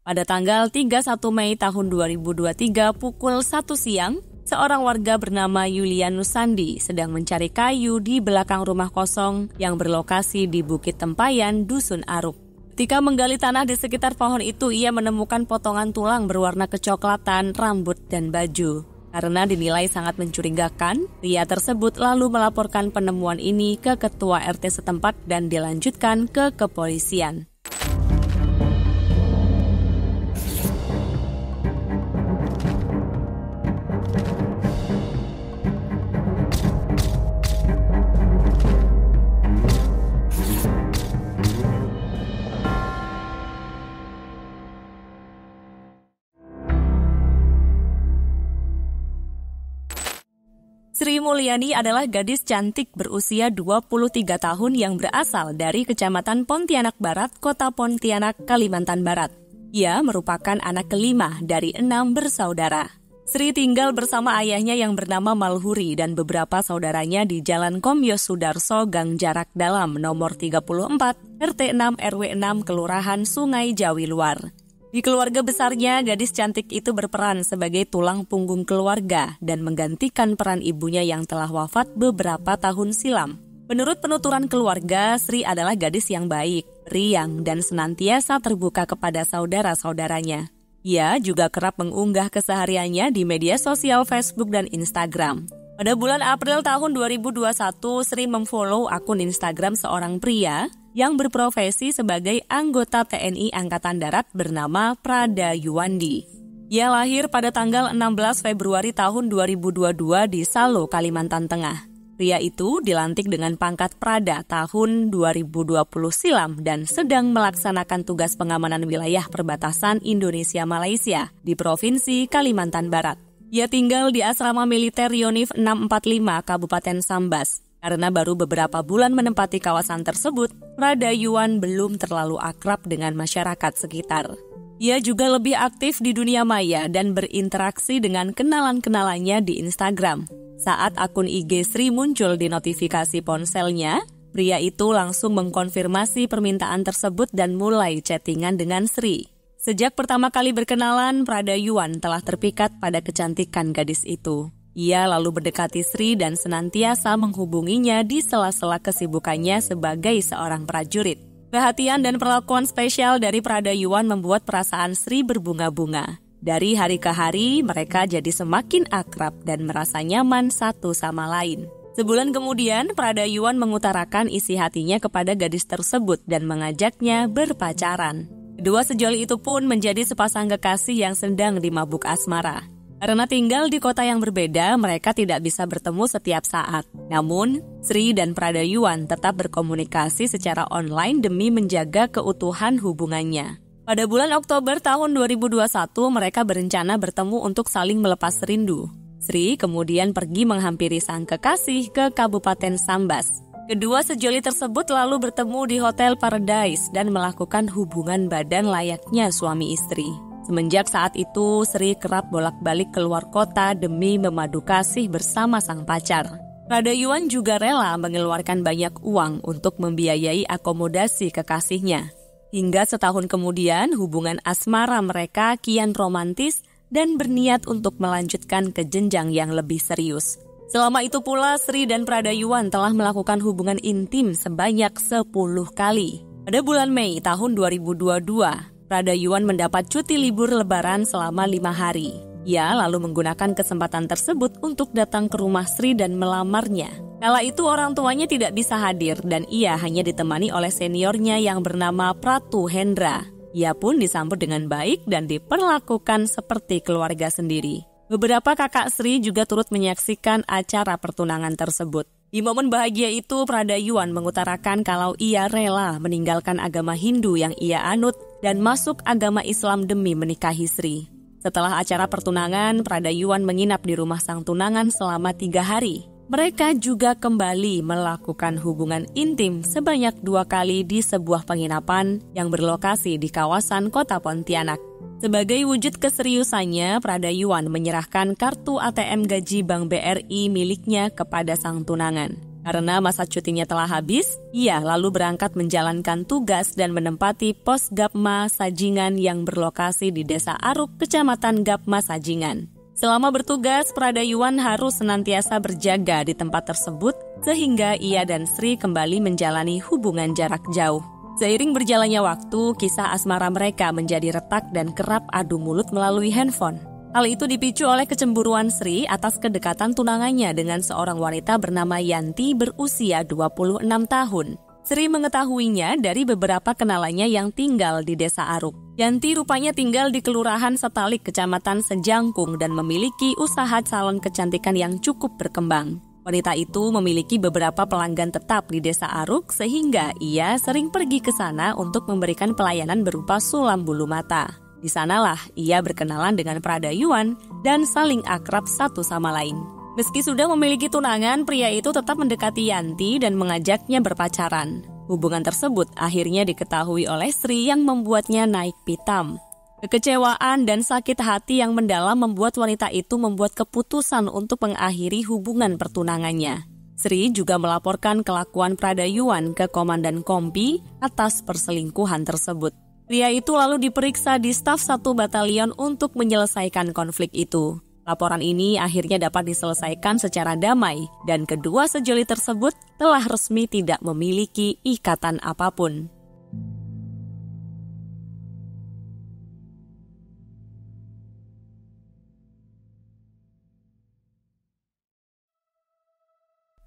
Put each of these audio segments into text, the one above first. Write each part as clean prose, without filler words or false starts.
Pada tanggal 31 Mei tahun 2023 pukul 1 siang, seorang warga bernama Yulianus Sandi sedang mencari kayu di belakang rumah kosong yang berlokasi di Bukit Tempayan, Dusun Aruk. Ketika menggali tanah di sekitar pohon itu, ia menemukan potongan tulang berwarna kecoklatan, rambut, dan baju. Karena dinilai sangat mencurigakan, pria tersebut lalu melaporkan penemuan ini ke ketua RT setempat dan dilanjutkan ke kepolisian. Sri Mulyani adalah gadis cantik berusia 23 tahun yang berasal dari Kecamatan Pontianak Barat, Kota Pontianak, Kalimantan Barat. Ia merupakan anak kelima dari 6 bersaudara. Sri tinggal bersama ayahnya yang bernama Malhuri dan beberapa saudaranya di Jalan Komyo Sudarso, Gang Jarak Dalam, nomor 34, RT 6 RW 6, Kelurahan Sungai Jawi Luar. Di keluarga besarnya, gadis cantik itu berperan sebagai tulang punggung keluarga dan menggantikan peran ibunya yang telah wafat beberapa tahun silam. Menurut penuturan keluarga, Sri adalah gadis yang baik, riang, dan senantiasa terbuka kepada saudara-saudaranya. Ia juga kerap mengunggah kesehariannya di media sosial Facebook dan Instagram. Pada bulan April tahun 2021, Sri memfollow akun Instagram seorang pria yang berprofesi sebagai anggota TNI Angkatan Darat bernama Prada Yuwandi. Ia lahir pada tanggal 16 Februari tahun 2022 di Salo, Kalimantan Tengah. Pria itu dilantik dengan pangkat Prada tahun 2020 silam dan sedang melaksanakan tugas pengamanan wilayah perbatasan Indonesia-Malaysia di Provinsi Kalimantan Barat. Ia tinggal di asrama militer Yonif 645 Kabupaten Sambas. Karena baru beberapa bulan menempati kawasan tersebut, Prada Yuwan belum terlalu akrab dengan masyarakat sekitar. Ia juga lebih aktif di dunia maya dan berinteraksi dengan kenalan-kenalannya di Instagram. Saat akun IG Sri muncul di notifikasi ponselnya, pria itu langsung mengkonfirmasi permintaan tersebut dan mulai chattingan dengan Sri. Sejak pertama kali berkenalan, Prada Yuwan telah terpikat pada kecantikan gadis itu. Ia lalu mendekati Sri dan senantiasa menghubunginya di sela-sela kesibukannya sebagai seorang prajurit. Perhatian dan perlakuan spesial dari Prada Yuwan membuat perasaan Sri berbunga-bunga. Dari hari ke hari, mereka jadi semakin akrab dan merasa nyaman satu sama lain. Sebulan kemudian, Prada Yuwan mengutarakan isi hatinya kepada gadis tersebut dan mengajaknya berpacaran. Kedua sejoli itu pun menjadi sepasang kekasih yang sedang dimabuk asmara. Karena tinggal di kota yang berbeda, mereka tidak bisa bertemu setiap saat. Namun, Sri dan Prada Yuwan tetap berkomunikasi secara online demi menjaga keutuhan hubungannya. Pada bulan Oktober tahun 2021, mereka berencana bertemu untuk saling melepas rindu. Sri kemudian pergi menghampiri sang kekasih ke Kabupaten Sambas. Kedua sejoli tersebut lalu bertemu di Hotel Paradise dan melakukan hubungan badan layaknya suami istri. Semenjak saat itu, Sri kerap bolak-balik keluar kota demi memadu kasih bersama sang pacar. Prada Yuwan juga rela mengeluarkan banyak uang untuk membiayai akomodasi kekasihnya. Hingga setahun kemudian, hubungan asmara mereka kian romantis dan berniat untuk melanjutkan ke jenjang yang lebih serius. Selama itu pula, Sri dan Prada Yuwan telah melakukan hubungan intim sebanyak 10 kali. Pada bulan Mei tahun 2022, Prada Yuwan mendapat cuti libur lebaran selama 5 hari. Ia lalu menggunakan kesempatan tersebut untuk datang ke rumah Sri dan melamarnya. Kala itu orang tuanya tidak bisa hadir dan ia hanya ditemani oleh seniornya yang bernama Pratu Hendra. Ia pun disambut dengan baik dan diperlakukan seperti keluarga sendiri. Beberapa kakak Sri juga turut menyaksikan acara pertunangan tersebut. Di momen bahagia itu, Prada Yuwan mengutarakan kalau ia rela meninggalkan agama Hindu yang ia anut dan masuk agama Islam demi menikahi Sri. Setelah acara pertunangan, Prada Yuwan menginap di rumah sang tunangan selama 3 hari. Mereka juga kembali melakukan hubungan intim sebanyak 2 kali di sebuah penginapan yang berlokasi di kawasan Kota Pontianak. Sebagai wujud keseriusannya, Prada Yuwan menyerahkan kartu ATM gaji Bank BRI miliknya kepada sang tunangan. Karena masa cutinya telah habis, ia lalu berangkat menjalankan tugas dan menempati pos Gapma Sajingan yang berlokasi di Desa Aruk, Kecamatan Gapma Sajingan. Selama bertugas, Pradayuan harus senantiasa berjaga di tempat tersebut sehingga ia dan Sri kembali menjalani hubungan jarak jauh. Seiring berjalannya waktu, kisah asmara mereka menjadi retak dan kerap adu mulut melalui handphone. Hal itu dipicu oleh kecemburuan Sri atas kedekatan tunangannya dengan seorang wanita bernama Yanti berusia 26 tahun. Sri mengetahuinya dari beberapa kenalannya yang tinggal di Desa Aruk. Yanti rupanya tinggal di Kelurahan Setalik, Kecamatan Sejangkung dan memiliki usaha salon kecantikan yang cukup berkembang. Wanita itu memiliki beberapa pelanggan tetap di Desa Aruk sehingga ia sering pergi ke sana untuk memberikan pelayanan berupa sulam bulu mata. Di sanalah ia berkenalan dengan Pradayuan dan saling akrab satu sama lain. Meski sudah memiliki tunangan, pria itu tetap mendekati Yanti dan mengajaknya berpacaran. Hubungan tersebut akhirnya diketahui oleh Sri yang membuatnya naik pitam. Kekecewaan dan sakit hati yang mendalam membuat wanita itu membuat keputusan untuk mengakhiri hubungan pertunangannya. Sri juga melaporkan kelakuan Pradayuan ke Komandan Kompi atas perselingkuhan tersebut. Pria itu lalu diperiksa di staf 1 batalion untuk menyelesaikan konflik itu. Laporan ini akhirnya dapat diselesaikan secara damai dan kedua sejoli tersebut telah resmi tidak memiliki ikatan apapun.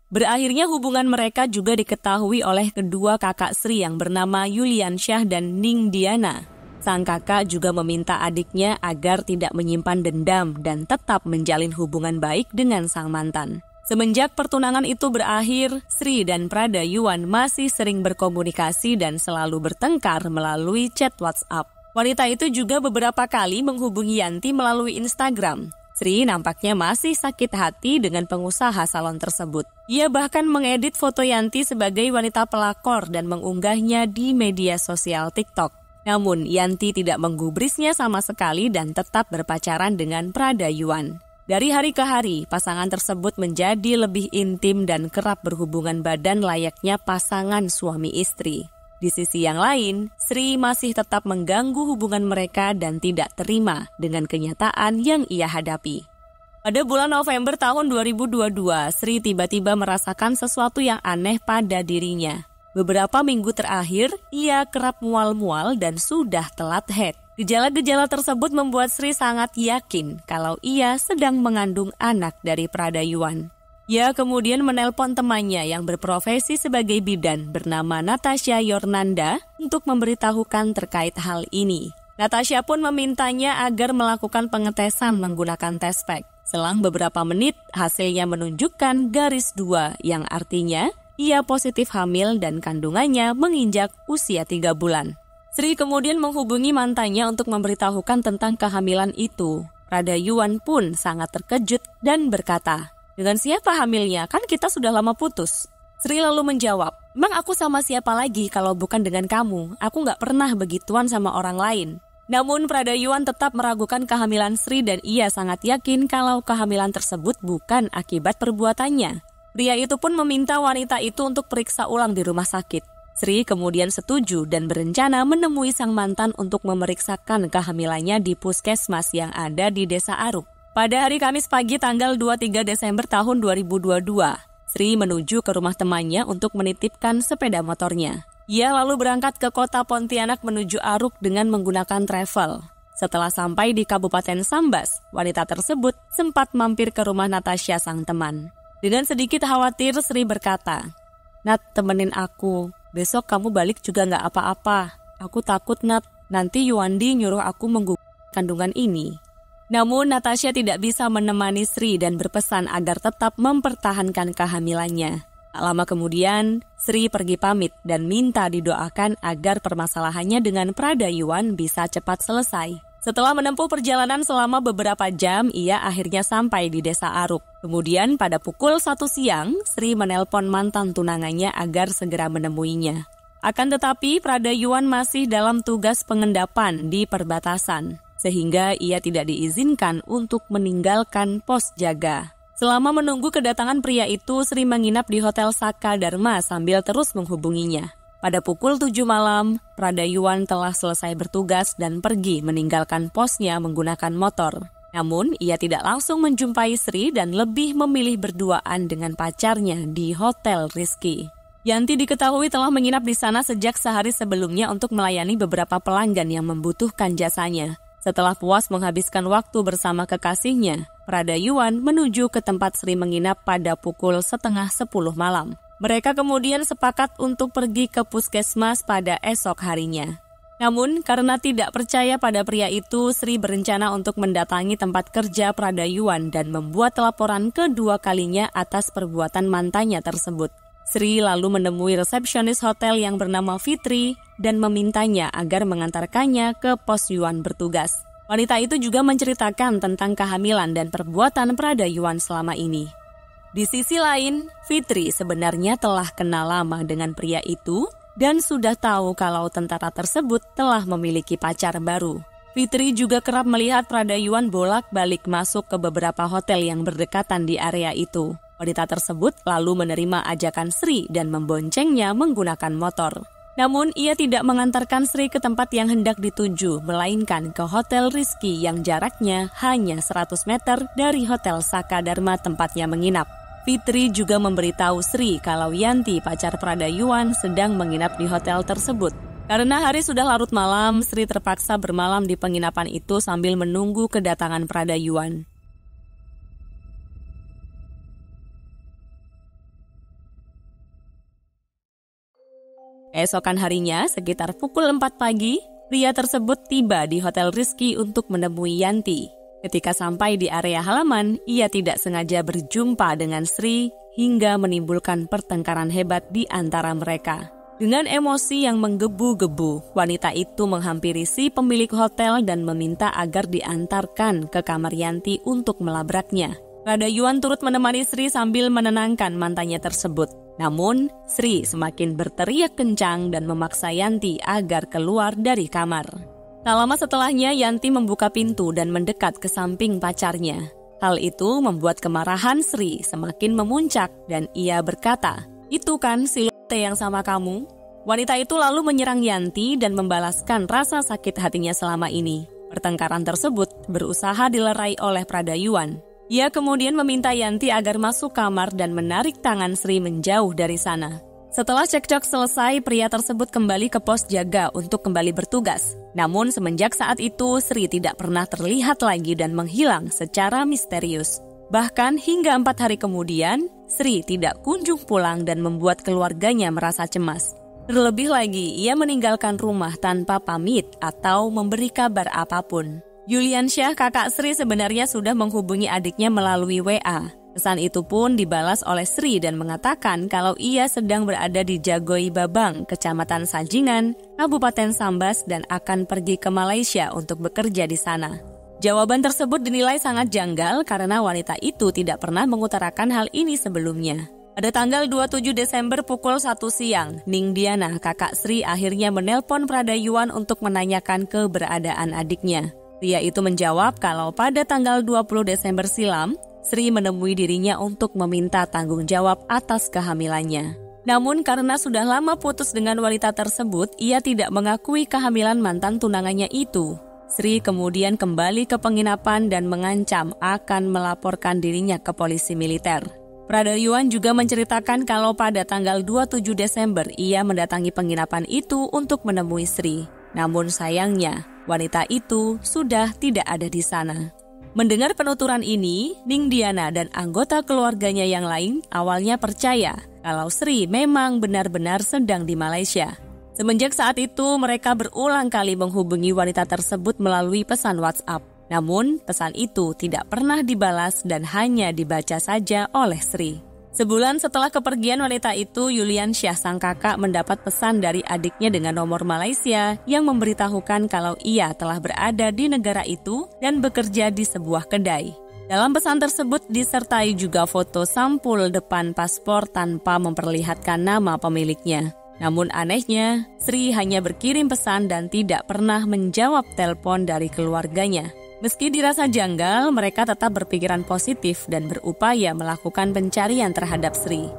Berakhirnya hubungan mereka juga diketahui oleh kedua kakak Sri yang bernama Yuliansyah dan Ning Diana. Sang kakak juga meminta adiknya agar tidak menyimpan dendam dan tetap menjalin hubungan baik dengan sang mantan. Semenjak pertunangan itu berakhir, Sri dan Pradayuan masih sering berkomunikasi dan selalu bertengkar melalui chat WhatsApp. Wanita itu juga beberapa kali menghubungi Yanti melalui Instagram. Sri nampaknya masih sakit hati dengan pengusaha salon tersebut. Ia bahkan mengedit foto Yanti sebagai wanita pelakor dan mengunggahnya di media sosial TikTok. Namun Yanti tidak menggubrisnya sama sekali dan tetap berpacaran dengan Pradayuan. Dari hari ke hari, pasangan tersebut menjadi lebih intim dan kerap berhubungan badan layaknya pasangan suami istri. Di sisi yang lain, Sri masih tetap mengganggu hubungan mereka dan tidak terima dengan kenyataan yang ia hadapi. Pada bulan November tahun 2022, Sri tiba-tiba merasakan sesuatu yang aneh pada dirinya. Beberapa minggu terakhir, ia kerap mual-mual dan sudah telat haid. Gejala-gejala tersebut membuat Sri sangat yakin kalau ia sedang mengandung anak dari Pradayuan. Ia kemudian menelpon temannya yang berprofesi sebagai bidan bernama Natasha Yornanda untuk memberitahukan terkait hal ini. Natasha pun memintanya agar melakukan pengetesan menggunakan test pack. Selang beberapa menit, hasilnya menunjukkan garis 2 yang artinya ia positif hamil dan kandungannya menginjak usia 3 bulan. Sri kemudian menghubungi mantannya untuk memberitahukan tentang kehamilan itu. Pradayuan pun sangat terkejut dan berkata, "Dengan siapa hamilnya? Kan kita sudah lama putus." Sri lalu menjawab, "Emang aku sama siapa lagi kalau bukan dengan kamu? Aku gak pernah begituan sama orang lain." Namun Pradayuan tetap meragukan kehamilan Sri dan ia sangat yakin kalau kehamilan tersebut bukan akibat perbuatannya. Pria itu pun meminta wanita itu untuk periksa ulang di rumah sakit. Sri kemudian setuju dan berencana menemui sang mantan untuk memeriksakan kehamilannya di puskesmas yang ada di Desa Aruk. Pada hari Kamis pagi tanggal 23 Desember tahun 2022, Sri menuju ke rumah temannya untuk menitipkan sepeda motornya. Ia lalu berangkat ke kota Pontianak menuju Aruk dengan menggunakan travel. Setelah sampai di Kabupaten Sambas, wanita tersebut sempat mampir ke rumah Natasha sang teman. Dengan sedikit khawatir, Sri berkata, "Nat, temenin aku. Besok kamu balik juga gak apa-apa. Aku takut, Nat. Nanti Yuandi nyuruh aku menggugurkan kandungan ini." Namun Natasha tidak bisa menemani Sri dan berpesan agar tetap mempertahankan kehamilannya. Tak lama kemudian, Sri pergi pamit dan minta didoakan agar permasalahannya dengan Pradayuan bisa cepat selesai. Setelah menempuh perjalanan selama beberapa jam, ia akhirnya sampai di Desa Aruk. Kemudian pada pukul 1 siang, Sri menelpon mantan tunangannya agar segera menemuinya. Akan tetapi Pradayuan masih dalam tugas pengendapan di perbatasan, sehingga ia tidak diizinkan untuk meninggalkan pos jaga. Selama menunggu kedatangan pria itu, Sri menginap di Hotel Saka Dharma sambil terus menghubunginya. Pada pukul 7 malam, Pradayuan telah selesai bertugas dan pergi meninggalkan posnya menggunakan motor. Namun, ia tidak langsung menjumpai Sri dan lebih memilih berduaan dengan pacarnya di Hotel Rizky. Yanti diketahui telah menginap di sana sejak sehari sebelumnya untuk melayani beberapa pelanggan yang membutuhkan jasanya. Setelah puas menghabiskan waktu bersama kekasihnya, Pradayuan menuju ke tempat Sri menginap pada pukul 9:30 malam. Mereka kemudian sepakat untuk pergi ke puskesmas pada esok harinya. Namun, karena tidak percaya pada pria itu, Sri berencana untuk mendatangi tempat kerja Pradayuan dan membuat laporan kedua kalinya atas perbuatan mantannya tersebut. Sri lalu menemui resepsionis hotel yang bernama Fitri dan memintanya agar mengantarkannya ke pos Yuan bertugas. Wanita itu juga menceritakan tentang kehamilan dan perbuatan Pradayuan selama ini. Di sisi lain, Fitri sebenarnya telah kenal lama dengan pria itu dan sudah tahu kalau tentara tersebut telah memiliki pacar baru. Fitri juga kerap melihat Pradayuan bolak-balik masuk ke beberapa hotel yang berdekatan di area itu. Wanita tersebut lalu menerima ajakan Sri dan memboncengnya menggunakan motor. Namun, ia tidak mengantarkan Sri ke tempat yang hendak dituju, melainkan ke Hotel Rizky yang jaraknya hanya 100 meter dari Hotel Saka Dharma tempatnya menginap. Fitri juga memberitahu Sri kalau Yanti, pacar Pradayuan, sedang menginap di hotel tersebut. Karena hari sudah larut malam, Sri terpaksa bermalam di penginapan itu sambil menunggu kedatangan Pradayuan. Esokan harinya, sekitar pukul 4 pagi, pria tersebut tiba di Hotel Rizky untuk menemui Yanti. Ketika sampai di area halaman, ia tidak sengaja berjumpa dengan Sri hingga menimbulkan pertengkaran hebat di antara mereka. Dengan emosi yang menggebu-gebu, wanita itu menghampiri si pemilik hotel dan meminta agar diantarkan ke kamar Yanti untuk melabraknya. Pradayuan turut menemani Sri sambil menenangkan mantannya tersebut. Namun, Sri semakin berteriak kencang dan memaksa Yanti agar keluar dari kamar. Tak lama setelahnya, Yanti membuka pintu dan mendekat ke samping pacarnya. Hal itu membuat kemarahan Sri semakin memuncak dan ia berkata, "Itu kan si Lotte yang sama kamu?" Wanita itu lalu menyerang Yanti dan membalaskan rasa sakit hatinya selama ini. Pertengkaran tersebut berusaha dilerai oleh Pradayuan. Ia kemudian meminta Yanti agar masuk kamar dan menarik tangan Sri menjauh dari sana. Setelah cekcok selesai, pria tersebut kembali ke pos jaga untuk kembali bertugas. Namun semenjak saat itu, Sri tidak pernah terlihat lagi dan menghilang secara misterius. Bahkan hingga 4 hari kemudian, Sri tidak kunjung pulang dan membuat keluarganya merasa cemas. Terlebih lagi, ia meninggalkan rumah tanpa pamit atau memberi kabar apapun. Yuliansyah, kakak Sri, sebenarnya sudah menghubungi adiknya melalui WA. Pesan itu pun dibalas oleh Sri dan mengatakan kalau ia sedang berada di Jagoi Babang, Kecamatan Sajingan, Kabupaten Sambas dan akan pergi ke Malaysia untuk bekerja di sana. Jawaban tersebut dinilai sangat janggal karena wanita itu tidak pernah mengutarakan hal ini sebelumnya. Pada tanggal 27 Desember pukul 1 siang, Ning Diana, kakak Sri, akhirnya menelpon Pradayuan untuk menanyakan keberadaan adiknya. Pria itu menjawab kalau pada tanggal 20 Desember silam, Sri menemui dirinya untuk meminta tanggung jawab atas kehamilannya. Namun karena sudah lama putus dengan wanita tersebut, ia tidak mengakui kehamilan mantan tunangannya itu. Sri kemudian kembali ke penginapan dan mengancam akan melaporkan dirinya ke polisi militer. Pradayuan juga menceritakan kalau pada tanggal 27 Desember ia mendatangi penginapan itu untuk menemui Sri. Namun sayangnya, wanita itu sudah tidak ada di sana. Mendengar penuturan ini, Ning Diana dan anggota keluarganya yang lain awalnya percaya kalau Sri memang benar-benar sedang di Malaysia. Semenjak saat itu, mereka berulang kali menghubungi wanita tersebut melalui pesan WhatsApp. Namun, pesan itu tidak pernah dibalas dan hanya dibaca saja oleh Sri. Sebulan setelah kepergian wanita itu, Yuliansyah, sang kakak, mendapat pesan dari adiknya dengan nomor Malaysia yang memberitahukan kalau ia telah berada di negara itu dan bekerja di sebuah kedai. Dalam pesan tersebut disertai juga foto sampul depan paspor tanpa memperlihatkan nama pemiliknya. Namun anehnya, Sri hanya berkirim pesan dan tidak pernah menjawab telepon dari keluarganya. Meski dirasa janggal, mereka tetap berpikiran positif dan berupaya melakukan pencarian terhadap Sri.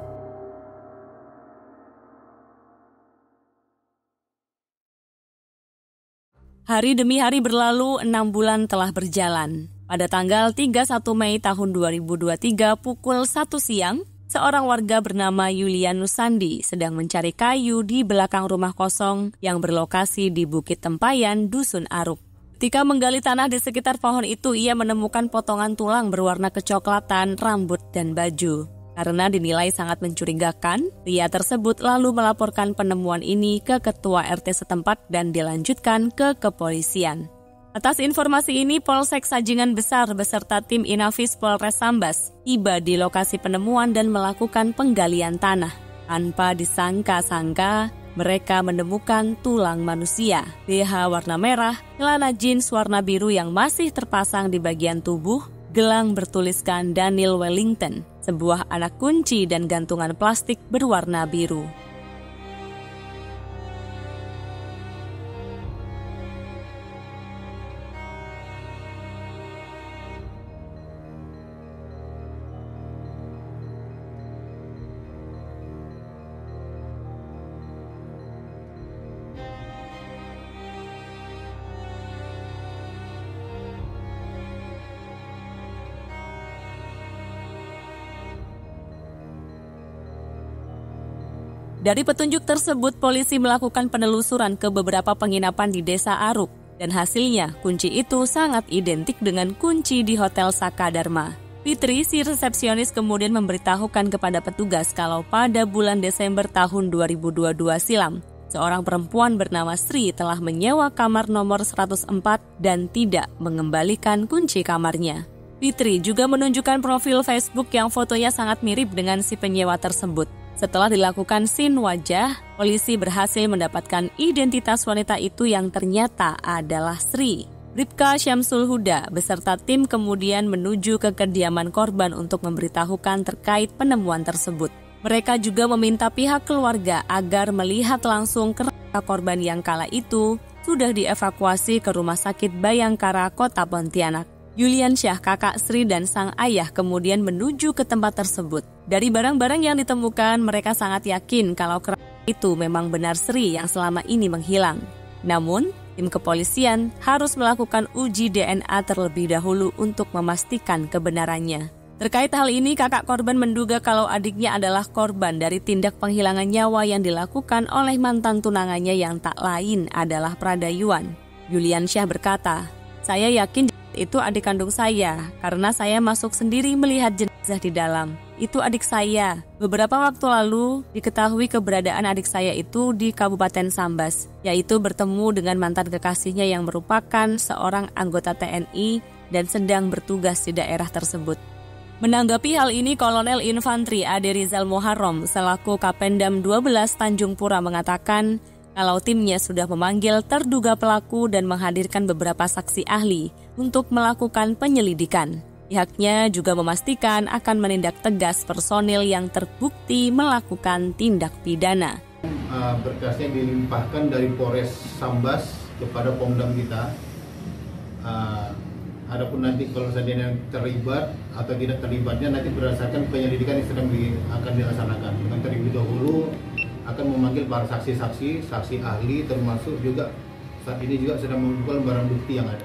Hari demi hari berlalu, 6 bulan telah berjalan. Pada tanggal 31 Mei tahun 2023 pukul 1 siang, seorang warga bernama Yulianus Sandi sedang mencari kayu di belakang rumah kosong yang berlokasi di Bukit Tempayan, Dusun Aruk. Ketika menggali tanah di sekitar pohon itu, ia menemukan potongan tulang berwarna kecoklatan, rambut, dan baju. Karena dinilai sangat mencurigakan, pria tersebut lalu melaporkan penemuan ini ke ketua RT setempat dan dilanjutkan ke kepolisian. Atas informasi ini, Polsek Sajingan Besar beserta tim Inafis Polres Sambas tiba di lokasi penemuan dan melakukan penggalian tanah. Tanpa disangka-sangka, mereka menemukan tulang manusia, BH warna merah, celana jeans warna biru yang masih terpasang di bagian tubuh, gelang bertuliskan Daniel Wellington, sebuah anak kunci dan gantungan plastik berwarna biru. Dari petunjuk tersebut, polisi melakukan penelusuran ke beberapa penginapan di Desa Aruk, dan hasilnya kunci itu sangat identik dengan kunci di Hotel Saka Dharma. Fitri, si resepsionis, kemudian memberitahukan kepada petugas kalau pada bulan Desember tahun 2022 silam, seorang perempuan bernama Sri telah menyewa kamar nomor 104 dan tidak mengembalikan kunci kamarnya. Fitri juga menunjukkan profil Facebook yang fotonya sangat mirip dengan si penyewa tersebut. Setelah dilakukan SIM wajah, polisi berhasil mendapatkan identitas wanita itu yang ternyata adalah Sri. Ripka Syamsul Huda beserta tim kemudian menuju ke kediaman korban untuk memberitahukan terkait penemuan tersebut. Mereka juga meminta pihak keluarga agar melihat langsung kerangka korban yang kala itu sudah dievakuasi ke Rumah Sakit Bayangkara, Kota Pontianak. Yulian Syah, kakak Sri dan sang ayah kemudian menuju ke tempat tersebut. Dari barang-barang yang ditemukan, mereka sangat yakin kalau kerangka itu memang benar Sri yang selama ini menghilang. Namun, tim kepolisian harus melakukan uji DNA terlebih dahulu untuk memastikan kebenarannya. Terkait hal ini, kakak korban menduga kalau adiknya adalah korban dari tindak penghilangan nyawa yang dilakukan oleh mantan tunangannya yang tak lain adalah Pradayuan. Yulian Syah berkata, "Saya yakin itu adik kandung saya, karena saya masuk sendiri melihat jenazah di dalam. Itu adik saya. Beberapa waktu lalu diketahui keberadaan adik saya itu di Kabupaten Sambas, yaitu bertemu dengan mantan kekasihnya yang merupakan seorang anggota TNI dan sedang bertugas di daerah tersebut." Menanggapi hal ini, Kolonel Infantri Ade Rizal Muharram selaku Kapendam 12 Tanjung Pura mengatakan kalau timnya sudah memanggil terduga pelaku dan menghadirkan beberapa saksi ahli untuk melakukan penyelidikan. Pihaknya juga memastikan akan menindak tegas personil yang terbukti melakukan tindak pidana. Berkasnya dilimpahkan dari Polres Sambas kepada Pomdam kita. Adapun nanti kalau seandainya terlibat atau tidak terlibatnya nanti berdasarkan penyelidikan yang sedang akan dilaksanakan. Dengan terlebih dahulu akan memanggil para saksi-saksi, saksi ahli, termasuk juga saat ini juga sedang mengumpulkan barang bukti yang ada.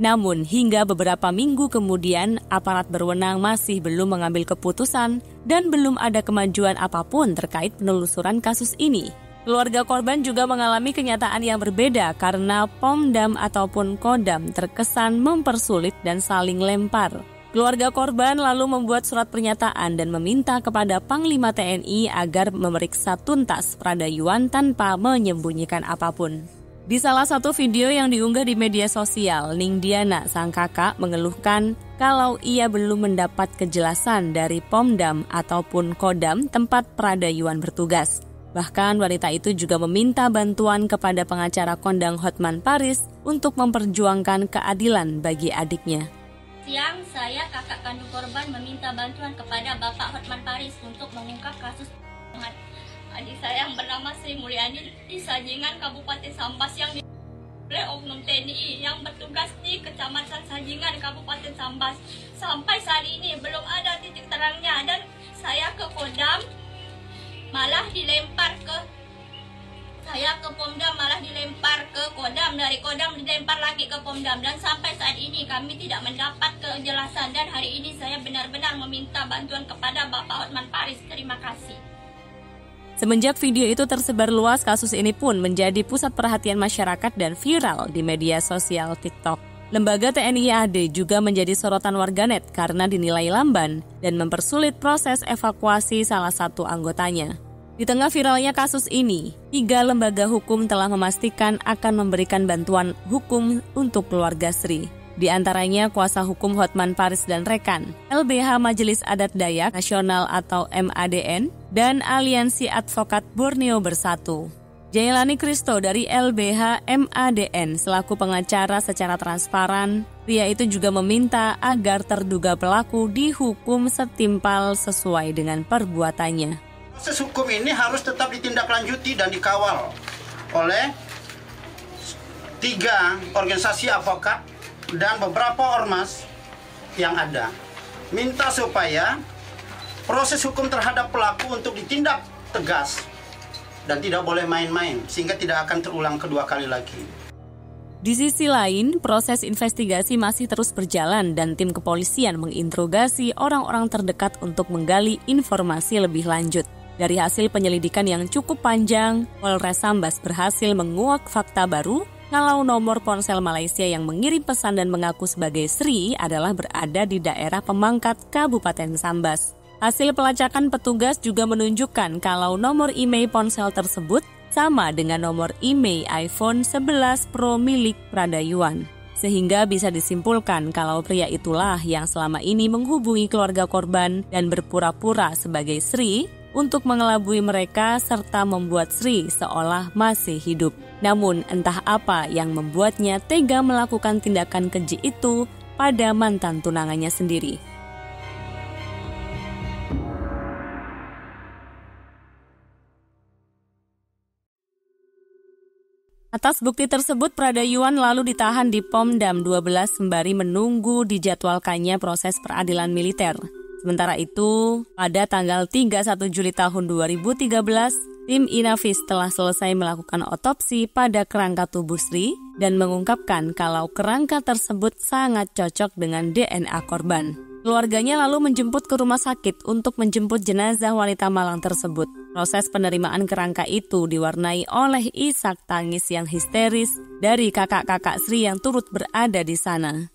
Namun hingga beberapa minggu kemudian aparat berwenang masih belum mengambil keputusan dan belum ada kemajuan apapun terkait penelusuran kasus ini. Keluarga korban juga mengalami kenyataan yang berbeda karena Pomdam ataupun Kodam terkesan mempersulit dan saling lempar. Keluarga korban lalu membuat surat pernyataan dan meminta kepada Panglima TNI agar memeriksa tuntas Pradayuan tanpa menyembunyikan apapun. Di salah satu video yang diunggah di media sosial, Ningdiana, sang kakak, mengeluhkan kalau ia belum mendapat kejelasan dari Pomdam ataupun Kodam tempat Pradayuan bertugas. Bahkan wanita itu juga meminta bantuan kepada pengacara kondang Hotman Paris untuk memperjuangkan keadilan bagi adiknya. Siang, saya kakak kandung korban meminta bantuan kepada Bapak Hotman Paris untuk mengungkap kasus adik saya yang bernama Sri Mulyani di Sajingan, Kabupaten Sambas yang oleh Oknum TNI yang bertugas di Kecamatan Bajingan Kabupaten Sambas. Sampai saat ini belum ada titik terangnya, dan saya ke Kodam malah dilempar ke Pomdam, malah dilempar ke Kodam, dari Kodam dilempar lagi ke Pomdam, dan sampai saat ini kami tidak mendapat kejelasan. Dan hari ini saya benar-benar meminta bantuan kepada Bapak Hotman Paris. Terima kasih. Semenjak video itu tersebar luas, kasus ini pun menjadi pusat perhatian masyarakat dan viral di media sosial TikTok. Lembaga TNI AD juga menjadi sorotan warganet karena dinilai lamban dan mempersulit proses evakuasi salah satu anggotanya. Di tengah viralnya kasus ini, 3 lembaga hukum telah memastikan akan memberikan bantuan hukum untuk keluarga Sri. Di antaranya kuasa hukum Hotman Paris dan rekan, LBH Majelis Adat Dayak Nasional atau MADN, dan Aliansi Advokat Borneo Bersatu. Jailani Kristo dari LBH MADN selaku pengacara secara transparan, pria itu juga meminta agar terduga pelaku dihukum setimpal sesuai dengan perbuatannya. Proses hukum ini harus tetap ditindaklanjuti dan dikawal oleh 3 organisasi advokat dan beberapa ormas yang ada. Minta supaya proses hukum terhadap pelaku untuk ditindak tegas dan tidak boleh main-main, sehingga tidak akan terulang kedua kali lagi. Di sisi lain, proses investigasi masih terus berjalan dan tim kepolisian menginterogasi orang-orang terdekat untuk menggali informasi lebih lanjut. Dari hasil penyelidikan yang cukup panjang, Polres Sambas berhasil menguak fakta baru kalau nomor ponsel Malaysia yang mengirim pesan dan mengaku sebagai Sri adalah berada di daerah Pemangkat, Kabupaten Sambas. Hasil pelacakan petugas juga menunjukkan kalau nomor IMEI ponsel tersebut sama dengan nomor IMEI iPhone 11 Pro milik Pradayuan. Sehingga bisa disimpulkan kalau pria itulah yang selama ini menghubungi keluarga korban dan berpura-pura sebagai Sri untuk mengelabui mereka serta membuat Sri seolah masih hidup. Namun entah apa yang membuatnya tega melakukan tindakan keji itu pada mantan tunangannya sendiri. Atas bukti tersebut, Pradayuan lalu ditahan di Pomdam 12 sembari menunggu dijadwalkannya proses peradilan militer. Sementara itu, pada tanggal 31 Juli tahun 2013, tim Inavis telah selesai melakukan otopsi pada kerangka tubuh Sri dan mengungkapkan kalau kerangka tersebut sangat cocok dengan DNA korban. Keluarganya lalu menjemput ke rumah sakit untuk menjemput jenazah wanita malang tersebut. Proses penerimaan kerangka itu diwarnai oleh isak tangis yang histeris dari kakak-kakak Sri yang turut berada di sana.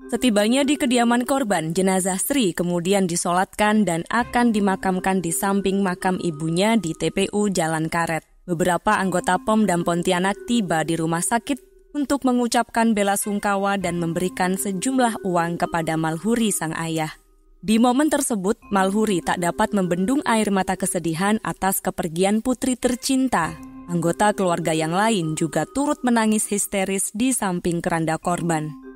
Setibanya di kediaman korban, jenazah Sri kemudian disolatkan dan akan dimakamkan di samping makam ibunya di TPU Jalan Karet. Beberapa anggota POM dan Pontianak tiba di rumah sakit untuk mengucapkan bela sungkawa dan memberikan sejumlah uang kepada Malhuri sang ayah. Di momen tersebut, Malhuri tak dapat membendung air mata kesedihan atas kepergian putri tercinta. Anggota keluarga yang lain juga turut menangis histeris di samping keranda korban.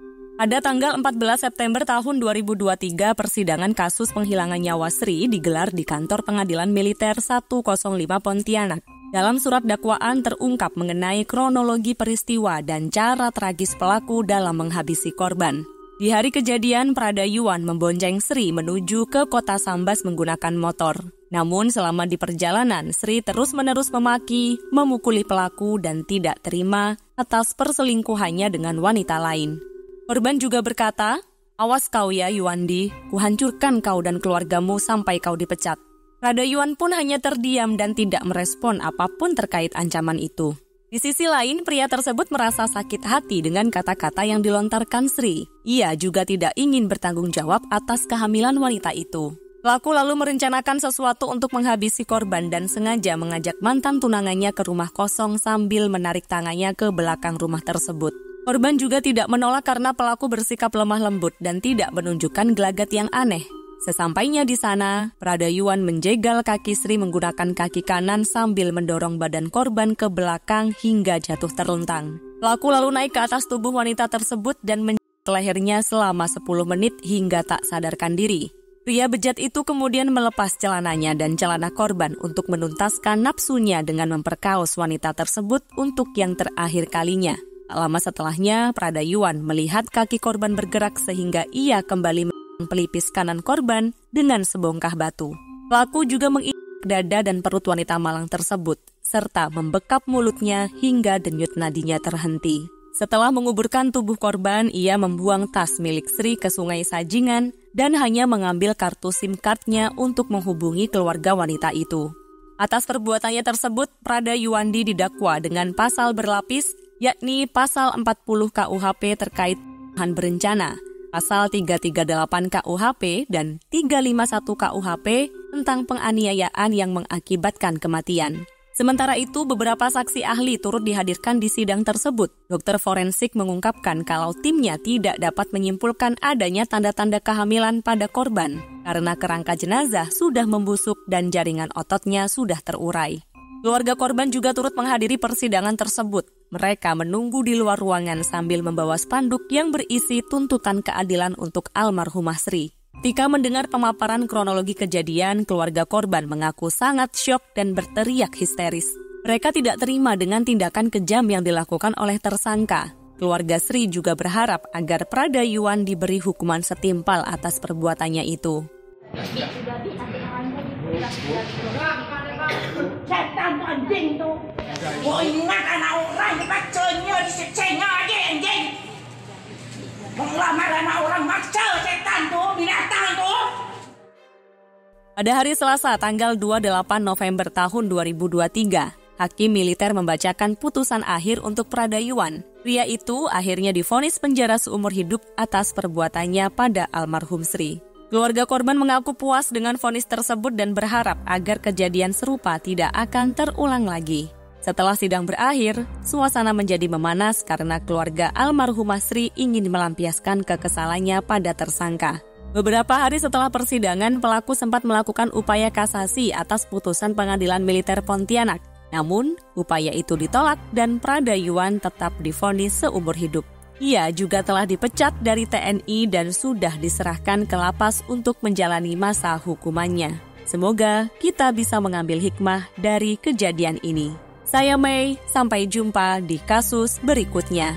Pada tanggal 14 September tahun 2023, persidangan kasus penghilangan nyawa Sri digelar di kantor Pengadilan Militer 105 Pontianak. Dalam surat dakwaan terungkap mengenai kronologi peristiwa dan cara tragis pelaku dalam menghabisi korban. Di hari kejadian, Pradayuan membonceng Sri menuju ke kota Sambas menggunakan motor. Namun selama di perjalanan, Sri terus-menerus memaki, memukuli pelaku dan tidak terima atas perselingkuhannya dengan wanita lain. Korban juga berkata, "Awas kau ya Yuandi, kuhancurkan kau dan keluargamu sampai kau dipecat." Pradayuan pun hanya terdiam dan tidak merespon apapun terkait ancaman itu. Di sisi lain, pria tersebut merasa sakit hati dengan kata-kata yang dilontarkan Sri. Ia juga tidak ingin bertanggung jawab atas kehamilan wanita itu. Pelaku lalu merencanakan sesuatu untuk menghabisi korban dan sengaja mengajak mantan tunangannya ke rumah kosong sambil menarik tangannya ke belakang rumah tersebut. Korban juga tidak menolak karena pelaku bersikap lemah lembut dan tidak menunjukkan gelagat yang aneh. Sesampainya di sana, Pradayuan menjegal kaki Sri menggunakan kaki kanan sambil mendorong badan korban ke belakang hingga jatuh terlentang. Pelaku lalu naik ke atas tubuh wanita tersebut dan menjegal lehernya selama 10 menit hingga tak sadarkan diri. Pria bejat itu kemudian melepas celananya dan celana korban untuk menuntaskan nafsunya dengan memperkaos wanita tersebut untuk yang terakhir kalinya. Tak lama setelahnya, Pradayuan melihat kaki korban bergerak sehingga ia kembali pelipis kanan korban dengan sebongkah batu. Pelaku juga mengikat dada dan perut wanita malang tersebut, serta membekap mulutnya hingga denyut nadinya terhenti. Setelah menguburkan tubuh korban, ia membuang tas milik Sri ke Sungai Sajingan dan hanya mengambil kartu SIM card-nya untuk menghubungi keluarga wanita itu. Atas perbuatannya tersebut, Pradayuandi didakwa dengan pasal berlapis, yakni pasal 40 KUHP terkait pembunuhan berencana, pasal 338 KUHP dan 351 KUHP tentang penganiayaan yang mengakibatkan kematian. Sementara itu, beberapa saksi ahli turut dihadirkan di sidang tersebut. Dokter forensik mengungkapkan kalau timnya tidak dapat menyimpulkan adanya tanda-tanda kehamilan pada korban karena kerangka jenazah sudah membusuk dan jaringan ototnya sudah terurai. Keluarga korban juga turut menghadiri persidangan tersebut. Mereka menunggu di luar ruangan sambil membawa spanduk yang berisi tuntutan keadilan untuk almarhumah Sri. Ketika mendengar pemaparan kronologi kejadian, keluarga korban mengaku sangat syok dan berteriak histeris. Mereka tidak terima dengan tindakan kejam yang dilakukan oleh tersangka. Keluarga Sri juga berharap agar Pradayuan diberi hukuman setimpal atas perbuatannya itu. Setan tuh anjing tuh. Mau ingat anak orang dipakcanya, disekcenya aja anjing. Melamar anak orang maksa setan tuh, binatang tuh. Pada hari Selasa tanggal 28 November tahun 2023, Hakim militer membacakan putusan akhir untuk Pradayuan. Pria itu akhirnya divonis penjara seumur hidup atas perbuatannya pada almarhum Sri. Keluarga korban mengaku puas dengan vonis tersebut dan berharap agar kejadian serupa tidak akan terulang lagi. Setelah sidang berakhir, suasana menjadi memanas karena keluarga almarhumah Sri ingin melampiaskan kekesalannya pada tersangka. Beberapa hari setelah persidangan, pelaku sempat melakukan upaya kasasi atas putusan Pengadilan Militer Pontianak. Namun, upaya itu ditolak dan Pradayuan tetap divonis seumur hidup. Ia juga telah dipecat dari TNI dan sudah diserahkan ke lapas untuk menjalani masa hukumannya. Semoga kita bisa mengambil hikmah dari kejadian ini. Saya Mei, sampai jumpa di kasus berikutnya.